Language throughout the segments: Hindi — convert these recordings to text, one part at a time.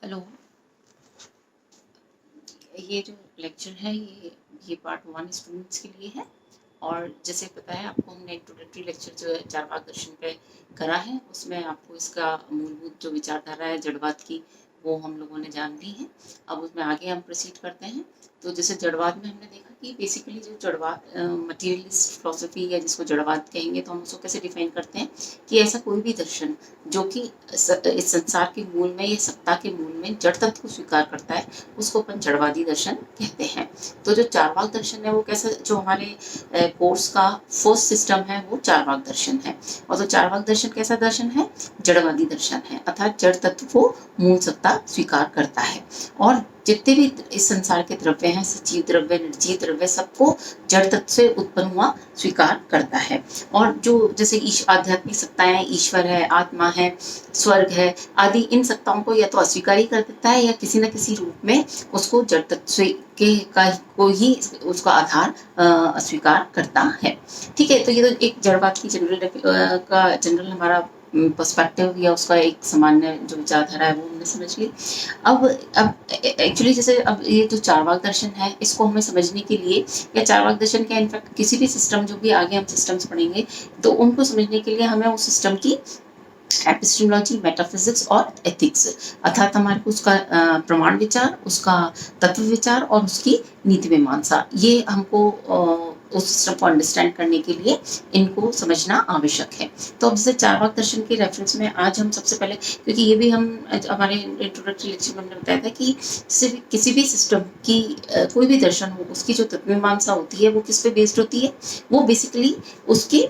हेलो। ये जो लेक्चर है ये पार्ट 1 स्टूडेंट्स के लिए है। और जैसे पता है आपको, हमने इंट्रोडक्टरी लेक्चर जो है चारवाक दर्शन पे करा है, उसमें आपको इसका मूलभूत जो विचारधारा है जड़वाद की, वो हम लोगों ने जान ली है। अब उसमें आगे हम प्रोसीड करते हैं। तो जैसे जड़वाद में हमने देखा कि बेसिकली जो जड़वाद मटीरियलिस्ट फिलॉसफी या जिसको जड़वाद कहेंगे, तो हम उसको कैसे डिफाइन करते हैं कि ऐसा कोई भी दर्शन जो कि इस संसार के मूल में या सत्ता के मूल में जड़ तत्व को स्वीकार करता है, उसको अपन जड़वादी दर्शन कहते हैं। तो जो चारवाक दर्शन है वो कैसा, जो हमारे कोर्स का फर्स्ट सिस्टम है वो चारवाक दर्शन है। और तो चारवाक दर्शन कैसा दर्शन है? जड़वादी दर्शन है, अर्थात जड़ तत्व को मूल सत्ता स्वीकार करता है। और जितने भी इस संसार के द्रव्य हैं, सजीव द्रव्य, निर्जीव द्रव्य, सबको जड़ तत्व से उत्पन्न हुआ स्वीकार करता है। और जो जैसे आध्यात्मिक सत्ताएं, ईश्वर है, आत्मा है, स्वर्ग है आदि, इन सत्ताओं को या तो अस्वीकार ही कर देता है या किसी न किसी रूप में उसको जड़ तत्व के को ही उसका आधार अस्वीकार करता है। ठीक है, तो ये तो एक जड़वाद की जनरल हमारा पर्सपेक्टिव या उसका एक सामान्य जो विचारधारा है वो हमने समझ ली। अब एक्चुअली जैसे अब ये जो चारवाक दर्शन है, इसको हमें समझने के लिए, या चारवाक दर्शन क्या, इनफैक्ट किसी भी सिस्टम, जो भी आगे हम सिस्टम्स पढ़ेंगे, तो उनको समझने के लिए हमें उस सिस्टम की एपिस्टेमोलॉजी, मेटाफिजिक्स और एथिक्स, अर्थात हमारे को उसका प्रमाण विचार, उसका तत्व विचार और उसकी नीति मीमांसा, ये हमको उस सिस्टम को अंडरस्टैंड करने के लिए इनको समझना आवश्यक है। तो अब जैसे चारवाक दर्शन के रेफरेंस में आज हम सबसे पहले, क्योंकि ये भी हम हमारे इंट्रोडक्टरी लेक्चर में हमने बताया था कि सिर्फ किसी भी सिस्टम की कोई भी दर्शन हो, उसकी जो तत्व मीमांसा होती है वो किस पे बेस्ड होती है? वो बेसिकली उसकी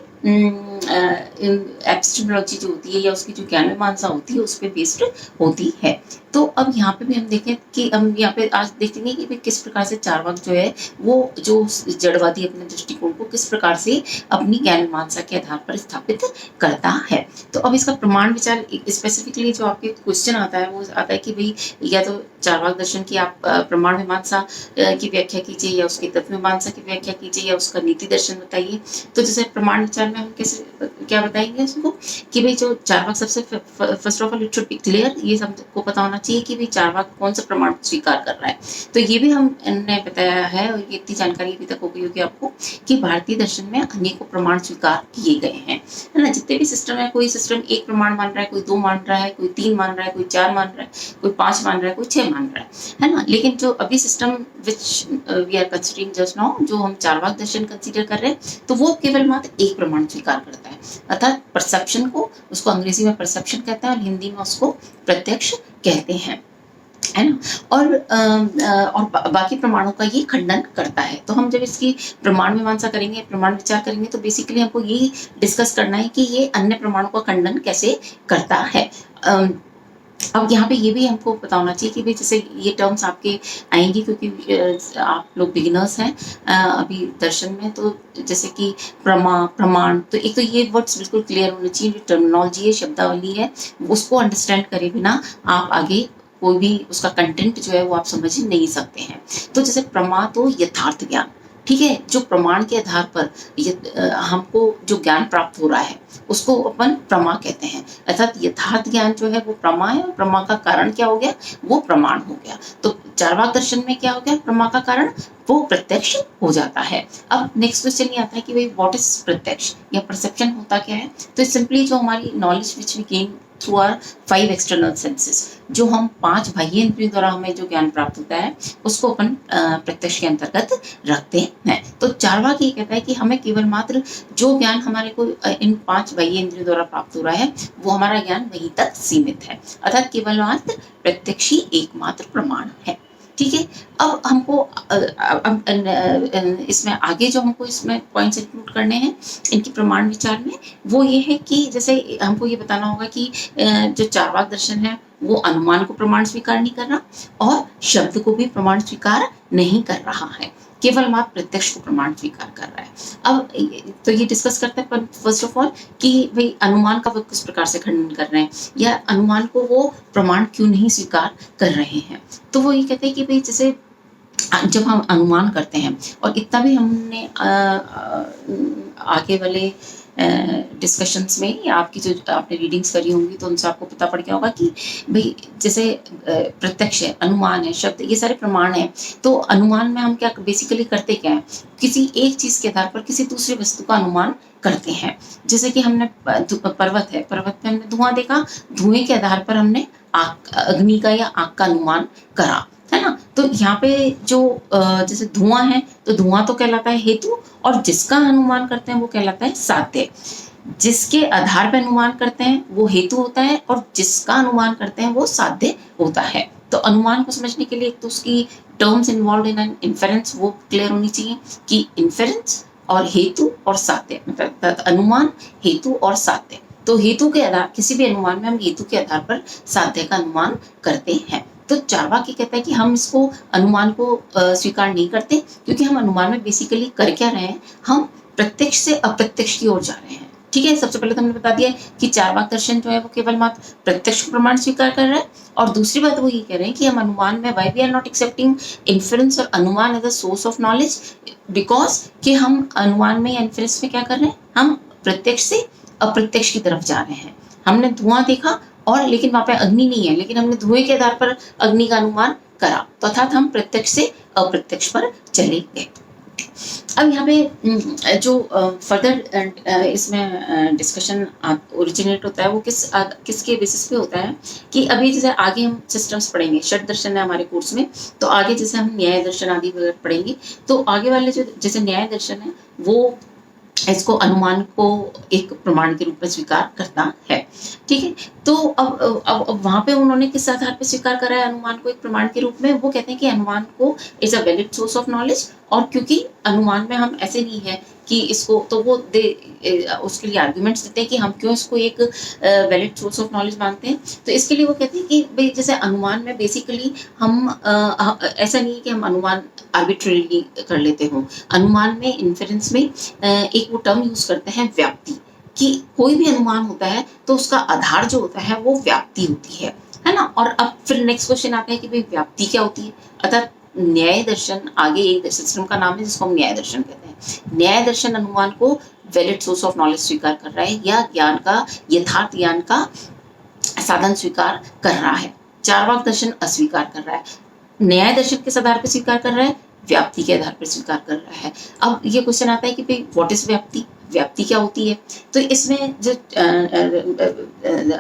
एपिस्टेमोलॉजी जो होती है या उसकी जो ज्ञान मीमांसा होती है उस पर बेस्ड होती है। तो अब यहाँ पे भी हम देखें कि हम यहाँ पे आज देखेंगे कि किस प्रकार से चारवाक जो है वो जो जड़वादी अपने दृष्टिकोण को किस प्रकार से अपनी ज्ञान मीमांसा के आधार पर स्थापित करता है। तो अब इसका प्रमाण विचार स्पेसिफिकली जो आपके क्वेश्चन आता है वो आता है कि भाई, या तो चारवाक दर्शन की आप प्रमाण मीमांसा की व्याख्या कीजिए, या उसकी तत्व मीमांसा की व्याख्या कीजिए, या उसका नीति दर्शन बताइए। तो जैसे प्रमाण विचार में हम कैसे क्या बताएंगे उसको कि भाई जो चारवाक, सबसे first of all it should be clear, ये सबको पता होना चाहिए कि भाई चारवाक कौन सा प्रमाण स्वीकार कर रहा है। तो ये भी हमने बताया है, और ये इतनी जानकारी अभी तक हो गई होगी आपको कि भारतीय दर्शन में अनेकों प्रमाण स्वीकार किए गए हैं, है ना। जितने भी सिस्टम है, कोई सिस्टम एक प्रमाण मान रहा है, कोई 2 मान रहा है, कोई 3 मान रहा है, कोई 4 मान रहा है, कोई 5 मान रहा है, कोई 6 मान रहा है ना। लेकिन जो अभी system which we are considering just now, जो हम चारवाक दर्शन कंसिडर कर रहे हैं, तो वो केवल मात्र एक प्रमाण स्वीकार करता है, अर्थात परसेप्शन को, उसको अंग्रेजी में परसेप्शन कहते हैं और हिंदी में उसको प्रत्यक्ष कहते हैं, है ना। और बाकी प्रमाणों का ये खंडन करता है। तो हम जब इसकी प्रमाण मीमांसा करेंगे, प्रमाण विचार करेंगे, तो बेसिकली हमको यही डिस्कस करना है कि ये अन्य प्रमाणों का खंडन कैसे करता है। अब यहाँ पे ये भी हमको पता होना चाहिए कि भाई जैसे ये टर्म्स आपके आएंगी, क्योंकि आप लोग बिगिनर्स हैं अभी दर्शन में, तो जैसे कि प्रमाण, तो एक तो ये वर्ड्स बिल्कुल क्लियर होने चाहिए, जो टर्मिनोलॉजी है, शब्दावली है, उसको अंडरस्टैंड करे बिना आप आगे कोई भी उसका कंटेंट जो है वो आप समझ ही नहीं सकते हैं। तो जैसे प्रमा तो यथार्थ ज्ञान, ठीक है, जो प्रमाण के आधार पर हमको जो ज्ञान प्राप्त हो रहा है उसको अपन प्रमा कहते हैं, अर्थात यथार्थ ज्ञान जो है वो प्रमा है, और प्रमा का कारण क्या हो गया? वो प्रमाण हो गया। तो चारवाक दर्शन में क्या हो गया? प्रमा का कारण वो प्रत्यक्ष हो जाता है। अब नेक्स्ट क्वेश्चन ये आता है कि भाई व्हाट इज प्रत्यक्ष या परसेप्शन होता क्या है? तो सिंपली जो हमारी knowledge which we gain through our 5 external senses, जो हम 5 बाह्य इंद्रियों द्वारा हमें जो ज्ञान प्राप्त होता है उसको अपन प्रत्यक्ष के अंतर्गत रखते हैं। तो चारवाक ये कहता है कि हमें केवल मात्र जो ज्ञान हमारे को इन 5 बाह्य इंद्रियों द्वारा प्राप्त हो रहा है वो हमारा ज्ञान वहीं तक सीमित है, अर्थात केवल मात्र प्रत्यक्ष ही एकमात्र प्रमाण है। ठीक है, अब हमको इसमें आगे जो हमको इसमें पॉइंट्स इंक्लूड करने हैं इनकी प्रमाण विचार में, वो ये है कि जैसे हमको ये बताना होगा कि जो चारवाक दर्शन है वो अनुमान को प्रमाण स्वीकार नहीं कर रहा और शब्द को भी प्रमाण स्वीकार नहीं कर रहा है, केवल मात्र प्रत्यक्ष को प्रमाण स्वीकार कर रहा है। अब तो ये डिस्कस करते हैं फर्स्ट ऑफ ऑल कि भाई अनुमान का वो किस प्रकार से खंडन कर रहे हैं, या अनुमान को वो प्रमाण क्यों नहीं स्वीकार कर रहे हैं। तो वो ये कहते हैं कि भाई जैसे जब हम अनुमान करते हैं, और इतना भी हमने आगे वाले डिस्कशंस में या आपकी जो आपने रीडिंग्स करी होंगी तो उनसे आपको पता पड़ गया होगा कि भाई जैसे प्रत्यक्ष है, अनुमान है, शब्द, ये सारे प्रमाण हैं। तो अनुमान में हम क्या बेसिकली करते क्या है, किसी एक चीज के आधार पर किसी दूसरी वस्तु का अनुमान करते हैं। जैसे कि हमने पर्वत है, पर्वत पे हमने धुआं देखा, धुएं के आधार पर हमने अग्नि का या आग का अनुमान करा, है ना। तो यहाँ पे जो जैसे धुआं है तो धुआं तो कहलाता है हेतु, और जिसका अनुमान करते हैं वो कहलाता है साध्य। जिसके आधार पर अनुमान करते हैं वो हेतु होता है, और जिसका अनुमान करते हैं वो साध्य होता है। तो अनुमान को समझने के लिए एक तो उसकी terms involve in an inference वो क्लियर होनी चाहिए कि इन्फेरेंस और हेतु और साध्य, मतलब अनुमान, हेतु और साध्य। तो हेतु के आधार, किसी भी अनुमान में हम हेतु के आधार पर साध्य का अनुमान करते हैं। तो चार्वाक कहता है कि हम इसको अनुमान को स्वीकार नहीं करते, क्योंकि हम अनुमान में बेसिकली कर क्या रहे हैं, हम प्रत्यक्ष से अप्रत्यक्ष की ओर जा रहे हैं। ठीक है, सबसे पहले तो हमने बता दिया कि चार्वाक दर्शन जो है वो केवल मात्र प्रत्यक्ष प्रमाण स्वीकार कर रहा है, और दूसरी बात वो ये कह रहे हैं कि हम अनुमान में why we are not accepting inference और अनुमान as a source of knowledge, because कि हम अनुमान में या इन्फेरेंस में क्या कर रहे हैं, हम प्रत्यक्ष से अप्रत्यक्ष की तरफ जा रहे हैं। हमने धुआं देखा और लेकिन वहां पे अग्नि नहीं है, लेकिन हमने धुएं के आधार पर अग्नि का अनुमान करा, तो अर्थात हम प्रत्यक्ष से अप्रत्यक्ष पर चले गए। अब यहाँ पे जो फर्दर इसमें डिस्कशन ओरिजिनेट होता है वो किसके बेसिस पे होता है कि अभी जैसे आगे हम सिस्टम्स पढ़ेंगे, षट दर्शन है हमारे कोर्स में, तो आगे जैसे हम न्याय दर्शन आदि पढ़ेंगे, तो आगे वाले जो जैसे न्याय दर्शन है वो इसको अनुमान को एक प्रमाण के रूप में स्वीकार करता है। ठीक है, तो अब वहां पे उन्होंने किस आधार पर स्वीकार करा है अनुमान को एक प्रमाण के रूप में, वो कहते हैं कि अनुमान को is a valid source of knowledge, और क्योंकि अनुमान में हम ऐसे नहीं है कि इसको, तो वो उसके लिए आर्ग्यूमेंट्स देते हैं कि हम क्यों इसको एक वैलिड सोर्स ऑफ नॉलेज मानते हैं। तो इसके लिए वो कहते हैं कि भाई जैसे अनुमान में बेसिकली हम ऐसा नहीं है कि हम अनुमान आर्बिट्रेरीली कर लेते हों। अनुमान में, इन्फेरेंस में एक वो टर्म यूज करते हैं व्याप्ति, कि कोई भी अनुमान होता है तो उसका आधार जो होता है वो व्याप्ति होती है ना। और अब फिर नेक्स्ट क्वेश्चन आता है कि भाई व्याप्ति क्या होती है, अर्थात न्याय दर्शन, आगे एक सिस्टम का नाम है जिसको हम न्याय दर्शन कहते हैं। न्याय दर्शन अनुमान को वैलिड सोर्स ऑफ नॉलेज स्वीकार कर रहा है, या ज्ञान का, यथार्थ ज्ञान का साधन स्वीकार कर रहा है। चार्वाक दर्शन अस्वीकार कर रहा है। न्याय दर्शन किस आधार पर स्वीकार कर रहा है, व्याप्ति के आधार पर स्वीकार कर रहा है। अब ये क्वेश्चन आता है कि भाई व्हाट इज व्याप्ति, व्याप्ति क्या होती है। तो इसमें जो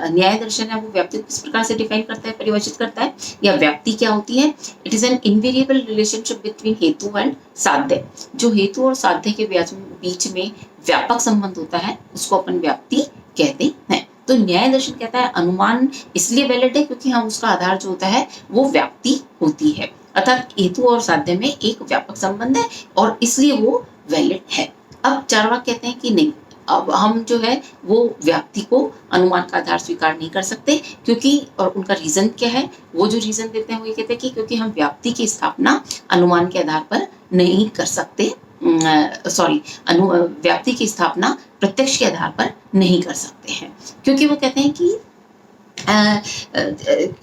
न्याय दर्शन है वो व्याप्ति को किस प्रकार से डिफाइन करता है, परिभाषित करता है, या व्याप्ति क्या होती है, it is an invariable relationship between हेतु एंड साध्य। जो हेतु और साध्य के बीच में व्यापक संबंध होता है उसको अपन व्याप्ति कहते हैं। तो न्याय दर्शन कहता है अनुमान इसलिए वैलिड है क्योंकि हम उसका आधार जो होता है वो व्याप्ति होती है, अर्थात हेतु और साध्य में एक व्यापक संबंध है और इसलिए वो वैलिड है। अब चार्वाक कहते हैं कि नहीं, अब हम जो है वो व्याप्ति को अनुमान का आधार स्वीकार नहीं कर सकते, क्योंकि, और उनका रीजन क्या है, वो जो रीजन देते हैं वो ये कहते हैं कि क्योंकि हम व्याप्ति की स्थापना अनुमान के आधार पर नहीं कर सकते, व्याप्ति की स्थापना प्रत्यक्ष के आधार पर नहीं कर सकते हैं। क्योंकि वो कहते हैं कि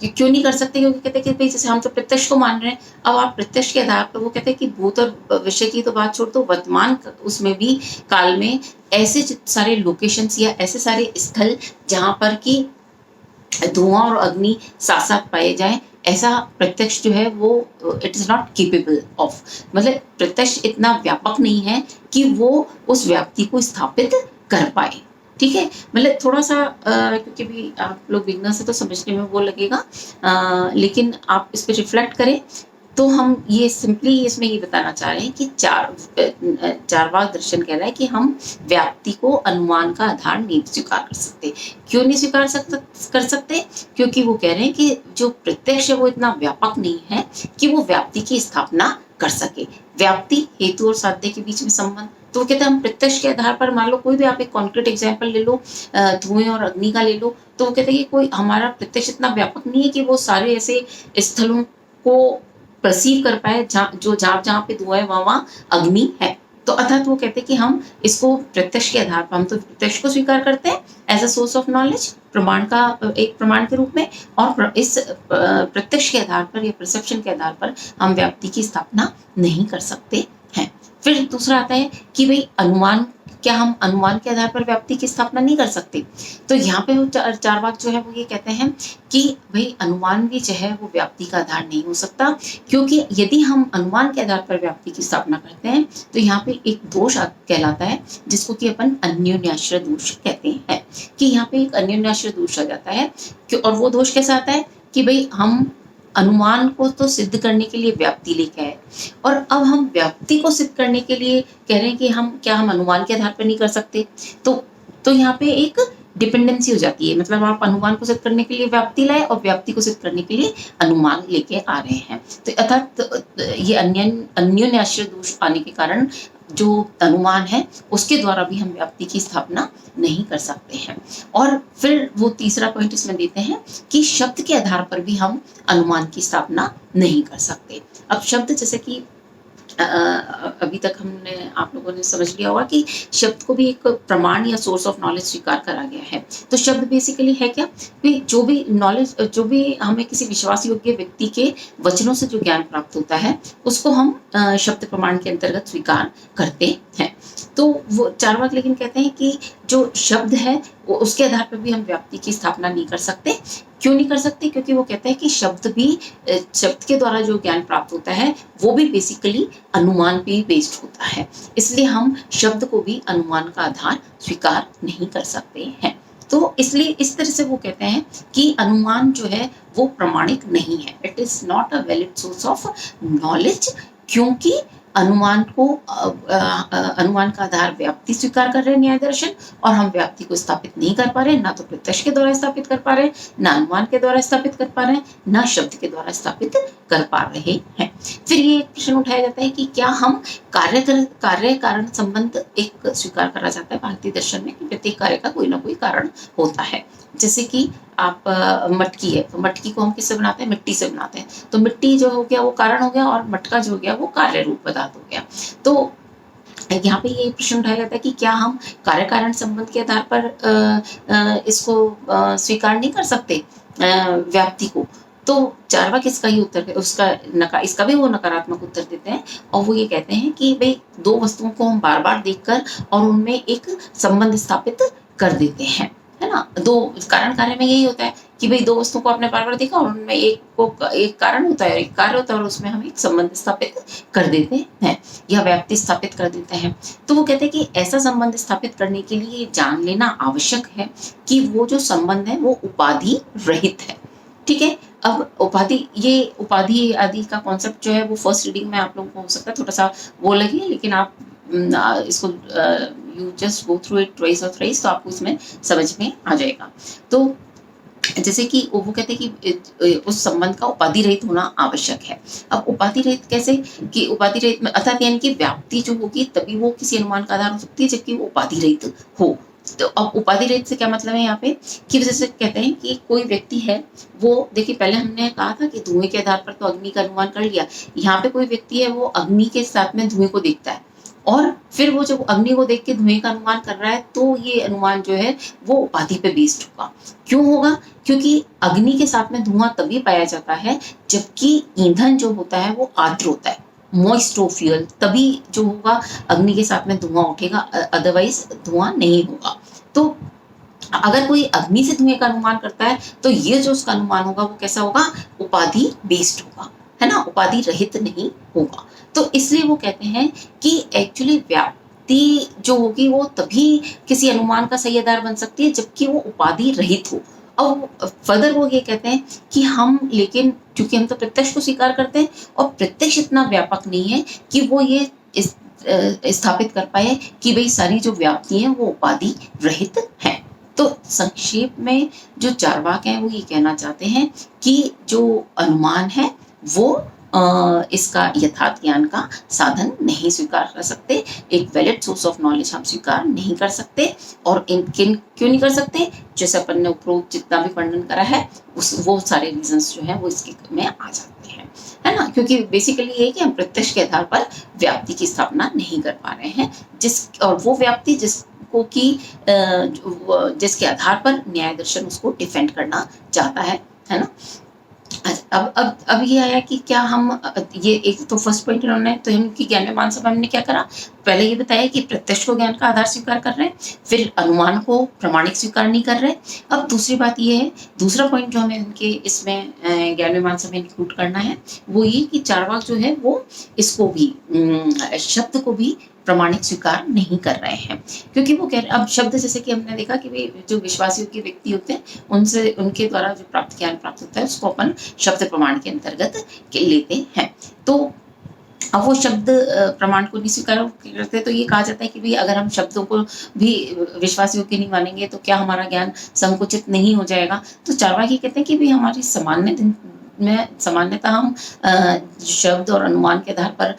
क्यों नहीं कर सकते, क्योंकि कहते हैं कि भाई जैसे हम तो प्रत्यक्ष को मान रहे हैं, अब आप प्रत्यक्ष के आधार पर, वो कहते हैं कि भूत और विषय की तो बात छोड़ दो, वर्तमान उसमें भी काल में ऐसे सारे लोकेशंस या ऐसे सारे स्थल जहां पर कि धुआं और अग्नि साथ साथ पाए जाए, ऐसा प्रत्यक्ष जो है वो it is not capable of, मतलब प्रत्यक्ष इतना व्यापक नहीं है कि वो उस व्याप्ति को स्थापित कर पाए। ठीक है, मतलब थोड़ा सा क्योंकि भी आप लोग बिगनर्स है तो समझने में वो लगेगा, लेकिन आप इस पर रिफ्लेक्ट करें तो हम ये सिंपली इसमें ये बताना चाह रहे हैं कि चार्वाक दर्शन कह रहा है कि हम व्याप्ति को अनुमान का आधार नहीं स्वीकार कर सकते। क्यों नहीं स्वीकार कर सकते, क्योंकि वो कह रहे हैं कि जो प्रत्यक्ष है वो इतना व्यापक नहीं है कि वो व्याप्ति की स्थापना कर सके। व्याप्ति, हेतु और साध्य के बीच में संबंध, तो वो कहते हैं हम प्रत्यक्ष के आधार पर, मान लो कोई भी आप एक कॉन्क्रीट एग्जाम्पल ले लो, धुएं और अग्नि का ले लो, तो वो कहते हैं कि कोई हमारा प्रत्यक्ष इतना व्यापक नहीं है कि वो सारे ऐसे स्थलों को परसीव कर पाए जहाँ पे धुआं है वहां अग्नि है। तो अर्थात वो कहते हैं कि हम इसको प्रत्यक्ष के आधार पर, हम तो प्रत्यक्ष को स्वीकार करते हैं as a source of knowledge, प्रमाण का एक प्रमाण के रूप में, और इस प्रत्यक्ष के आधार पर या परसेप्शन के आधार पर हम व्याप्ति की स्थापना नहीं कर सकते हैं। फिर दूसरा आता है कि भाई अनुमान क्या हम अनुमान के आधार पर व्याप्ति की स्थापना नहीं कर सकते? तो यहाँ पे वो चार्वाक जो है वो ये कहते हैं कि भाई अनुमान भी जो है वो व्याप्ति का आधार नहीं हो सकता, क्योंकि यदि हम अनुमान के आधार पर व्याप्ति की स्थापना करते हैं तो यहाँ पे एक दोष कहलाता है जिसको कि अपन अन्योन्याश्रय दोष कहते हैं, कि यहाँ पे एक अन्योन्याश्रय दोष आ जाता है। और वो दोष कैसा आता है कि भाई हम अनुमान को तो सिद्ध करने के लिए व्याप्ति लेके आए और अब हम व्याप्ति को सिद्ध करने के लिए कह रहे हैं कि हम अनुमान के आधार पर नहीं कर सकते। तो यहाँ पे एक डिपेंडेंसी हो जाती है, मतलब आप अनुमान को सिद्ध करने के लिए व्याप्ति लाए और व्याप्ति को सिद्ध करने के लिए अनुमान लेके आ रहे हैं। तो अर्थात ये अन्योन्याश्रय दोष आने के कारण जो अनुमान है उसके द्वारा भी हम व्याप्ति की स्थापना नहीं कर सकते हैं। और फिर वो तीसरा पॉइंट इसमें देते हैं कि शब्द के आधार पर भी हम अनुमान की स्थापना नहीं कर सकते। अब शब्द जैसे कि अभी तक हमने आप लोगों ने समझ लिया होगा कि शब्द को भी एक प्रमाण या सोर्स ऑफ नॉलेज स्वीकार करा गया है। तो शब्द बेसिकली है क्या, जो भी नॉलेज, जो भी हमें किसी विश्वास योग्य व्यक्ति के वचनों से जो ज्ञान प्राप्त होता है उसको हम शब्द प्रमाण के अंतर्गत स्वीकार करते हैं। तो वो चार्वाक लेकिन कहते हैं कि जो शब्द है वो उसके आधार पर भी हम व्याप्ति की स्थापना नहीं कर सकते। क्यों नहीं कर सकते? क्योंकि वो कहते हैं कि शब्द के द्वारा जो ज्ञान प्राप्त होता है वो भी बेसिकली अनुमान पे ही बेस्ड होता है, इसलिए हम शब्द को भी अनुमान का आधार स्वीकार नहीं कर सकते हैं। तो इसलिए इस तरह से वो कहते हैं कि अनुमान जो है वो प्रमाणिक नहीं है, it is not a valid source of knowledge, क्योंकि अनुमान का आधार व्याप्ति स्वीकार कर रहे हैं न्याय दर्शन, और हम व्याप्ति को स्थापित नहीं कर पा रहे, ना तो प्रत्यक्ष के द्वारा स्थापित कर पा रहे हैं, ना अनुमान के द्वारा स्थापित कर पा रहे हैं, ना शब्द के द्वारा स्थापित कर पा रहे हैं। फिर ये एक प्रश्न उठाया जाता है कि क्या हम कार्य कारण संबंध एक स्वीकार करा जाता है भारतीय दर्शन में कि प्रत्येक कार्य का कोई ना कोई कारण होता है। जैसे कि आप मटकी है, तो मटकी को हम किससे बनाते हैं? मिट्टी से बनाते हैं। तो मिट्टी जो हो गया वो कारण हो गया और मटका जो हो गया वो कार्य रूप पदार्थ हो गया। तो यहाँ पे ये प्रश्न उठाया जाता है कि क्या हम कार्य कारण संबंध के आधार पर इसको स्वीकार नहीं कर सकते व्याप्ति को? तो चार्वाक इसका ही उत्तर, इसका भी वो नकारात्मक उत्तर देते हैं और वो ये कहते हैं कि भाई दो वस्तुओं को हम बार बार देखकर और उनमें एक संबंध स्थापित कर देते हैं, है ना। दो कारण कार्य में यही होता है कि भाई दो वस्तुओं को आपने बार बार देखा और उनमें एक कारण होता है, एक कार्य होता है और उसमें हम एक संबंध स्थापित कर देते हैं या व्याप्ति स्थापित कर देते हैं। तो वो कहते हैं कि ऐसा संबंध स्थापित करने के लिए जान लेना आवश्यक है कि वो जो संबंध है वो उपाधि रहित है। ठीक है, अब उपाधि आदि का कॉन्सेप्ट जो है वो फर्स्ट रीडिंग में आप लोगों को हो सकता है थोड़ा सा वो लगे, लेकिन आप इसको you just go through it twice और थ्राइस तो आपको इसमें समझ में आ जाएगा। तो जैसे कि वो कहते हैं कि उस संबंध का उपाधि रहित होना आवश्यक है। अब उपाधि रहित कैसे? कि उपाधि रहित में अर्थात यानी कि व्याप्ति जो होगी तभी वो किसी अनुमान का आधार हो सकती है जबकि वो उपाधि रहित हो। तो अब उपाधि रहित से क्या मतलब है यहाँ पे कि जैसे कहते हैं कि कोई व्यक्ति है, वो देखिए पहले हमने कहा था कि धुएं के आधार पर तो अग्नि का अनुमान कर लिया, यहाँ पे कोई व्यक्ति है वो अग्नि के साथ में धुएं को देखता है और फिर वो जब अग्नि को देख के धुएं का अनुमान कर रहा है तो ये अनुमान जो है वो उपाधि पे बेस्ड होगा। क्यों होगा? क्योंकि अग्नि के साथ में धुआं तभी पाया जाता है जबकि ईंधन जो होता है वो आर्द्र होता है, मॉइस्ट फ्यूल, तभी जो होगा अग्नि के साथ में धुआं उठेगा, अदरवाइज धुआं नहीं होगा। तो अगर कोई अग्नि से धुएं का अनुमान करता है तो ये जो उसका अनुमान होगा वो कैसा होगा? उपाधि बेस्ड होगा, है ना, उपाधि रहित नहीं होगा। तो इसलिए वो कहते हैं कि एक्चुअली व्याप्ति जो होगी वो तभी किसी अनुमान का सही आधार बन सकती है जबकि वो उपाधि रहित हो। और फर्दर वो ये कहते हैं कि लेकिन क्योंकि हम तो प्रत्यक्ष को स्वीकार करते हैं और प्रत्यक्ष इतना व्यापक नहीं है कि वो ये स्थापित कर पाए कि भाई सारी जो व्याप्ति है वो उपाधि रहित है। तो संक्षेप में जो चार्वाक है वो ये कहना चाहते हैं कि जो अनुमान है वो इसका यथार्थ ज्ञान का साधन नहीं स्वीकार कर सकते, एक वैलिड सोर्स ऑफ नॉलेज हम स्वीकार नहीं कर सकते। और क्यों नहीं कर सकते? जैसे अपन ने उपरोक्त जितना भी वर्णन करा है वो सारे रीजंस जो हैं वो इसके में आ जाते हैं, है ना। क्योंकि बेसिकली ये है कि हम प्रत्यक्ष के आधार पर व्याप्ति की स्थापना नहीं कर पा रहे हैं, और वो व्याप्ति जिसके आधार पर न्याय दर्शन उसको डिफेंड करना चाहता है ना। अब ये आया कि क्या हम ये एक तो फर्स्ट पॉइंट इन्होंने तो हम कि ज्ञान में मान सब हमने क्या करा, पहले ये बताया कि प्रत्यक्ष को ज्ञान का आधार स्वीकार कर रहे हैं, फिर अनुमान को प्रमाणिक स्वीकार नहीं कर रहे। अब दूसरी बात ये है, दूसरा पॉइंट जो हमें उनके इसमें ज्ञान में मान सब में इंक्लूड करना है वो ये कि चारवाक जो है वो इसको भी शब्द को भी प्रमाणिक स्वीकार नहीं कर रहे हैं, क्योंकि वो कह रहे अब शब्द जैसे कि हमने देखा कि भाई जो विश्वासियों के व्यक्ति होते हैं उनसे उनके द्वारा जो प्राप्त ज्ञान प्राप्त होता है उसको अपन शब्द प्रमाण के अंतर्गत लेते हैं। तो अब वो शब्द प्रमाण को नहीं स्वीकार करते तो ये कहा जाता है कि भाई अगर हम शब्दों को भी विश्वासियों के नहीं मानेंगे तो क्या हमारा ज्ञान संकुचित नहीं हो जाएगा। तो चारवाकी कहते हैं कि भाई हमारी सामान्यतः हम शब्द और अनुमान के आधार पर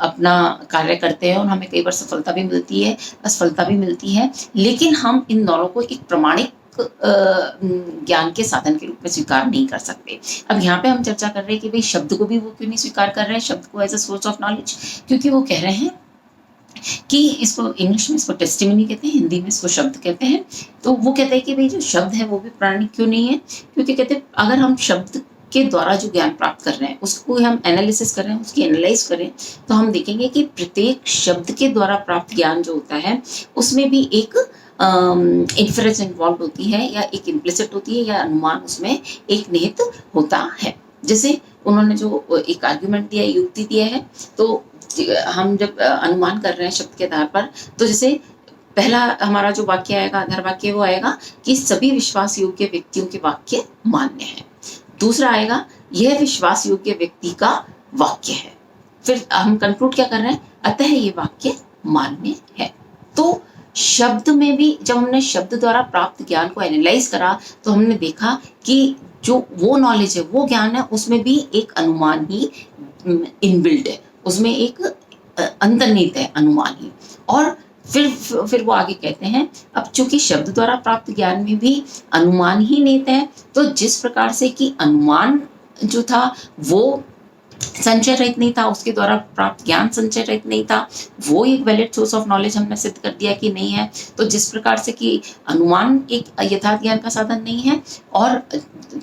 अपना कार्य करते हैं और हमें कई बार सफलता भी मिलती है, असफलता भी मिलती है, लेकिन हम इन दोनों को एक प्रमाणिक ज्ञान के साधन के रूप में स्वीकार नहीं कर सकते। अब यहाँ पे हम चर्चा कर रहे हैं कि भाई शब्द को भी वो क्यों नहीं स्वीकार कर रहे हैं, शब्द को as a source of knowledge, क्योंकि वो कह रहे हैं कि इसको इंग्लिश में इसको टेस्टिमनी कहते हैं, हिंदी में इसको शब्द कहते हैं। तो वो कहते हैं कि भाई जो शब्द है वो भी प्रामाणिक क्यों नहीं है, क्योंकि कहते हैं अगर हम शब्द के द्वारा जो ज्ञान प्राप्त कर रहे हैं उसको हम एनालिसिस कर रहे हैं, उसकी एनालाइज करें तो हम देखेंगे कि प्रत्येक शब्द के द्वारा प्राप्त ज्ञान जो होता है उसमें भी एक इन्फरेंस इन्वॉल्व होती है या एक इम्प्लिसिट होती है या अनुमान उसमें एक निहित होता है। जैसे उन्होंने जो एक आर्ग्यूमेंट दिया, युक्ति दिया है, तो हम जब अनुमान कर रहे हैं शब्द के आधार पर, तो जैसे पहला हमारा जो वाक्य आएगा, आधार वाक्य, वो आएगा कि सभी विश्वास योग्य व्यक्तियों के वाक्य मान्य है। दूसरा आएगा यह विश्वास योग्य व्यक्ति का वाक्य है। फिर हम कंक्लूड क्या कर रहे हैं, अतः ये वाक्य मान्य है। तो शब्द में भी जब हमने शब्द द्वारा प्राप्त ज्ञान को एनालाइज करा तो हमने देखा कि जो वो नॉलेज है, वो ज्ञान है, उसमें भी एक अनुमान ही इनबिल्ट है, उसमें एक अंतर्निहित है अनुमान ही। और फिर वो आगे कहते हैं अब चूंकि शब्द द्वारा प्राप्त ज्ञान में भी अनुमान ही निहित है, तो जिस प्रकार से कि अनुमान जो था वो संचय रहित नहीं था, उसके द्वारा प्राप्त ज्ञान संचय रहित नहीं था, वो एक वैलिड सोर्स ऑफ नॉलेज हमने सिद्ध कर दिया कि नहीं है। तो जिस प्रकार से कि अनुमान एक यथार्थ ज्ञान का साधन नहीं है, और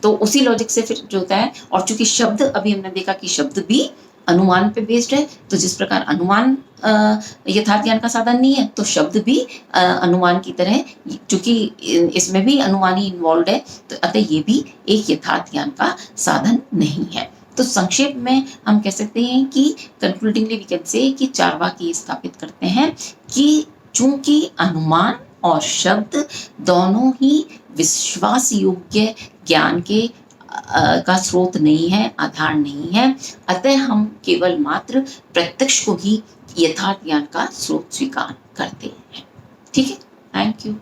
तो उसी लॉजिक से फिर जो होता है, और चूंकि शब्द अभी हमने देखा कि शब्द भी अनुमान पे बेस्ड है, तो जिस प्रकार अनुमान यथार्थ ज्ञान का साधन नहीं है, तो शब्द भी अनुमान की तरह, चूंकि इसमें भी अनुमान ही इन्वॉल्व है, तो अतः ये भी एक यथार्थ ज्ञान का साधन नहीं है। तो संक्षेप में हम कह सकते हैं कि कंक्लूडिंगली वी कैन से कि चारवाक ये स्थापित करते हैं कि चूंकि अनुमान और शब्द दोनों ही विश्वास योग्य ज्ञान के का स्रोत नहीं है, आधार नहीं है, अतः हम केवल मात्र प्रत्यक्ष को ही यथार्थ ज्ञान का स्रोत स्वीकार करते हैं। ठीक है, थैंक यू।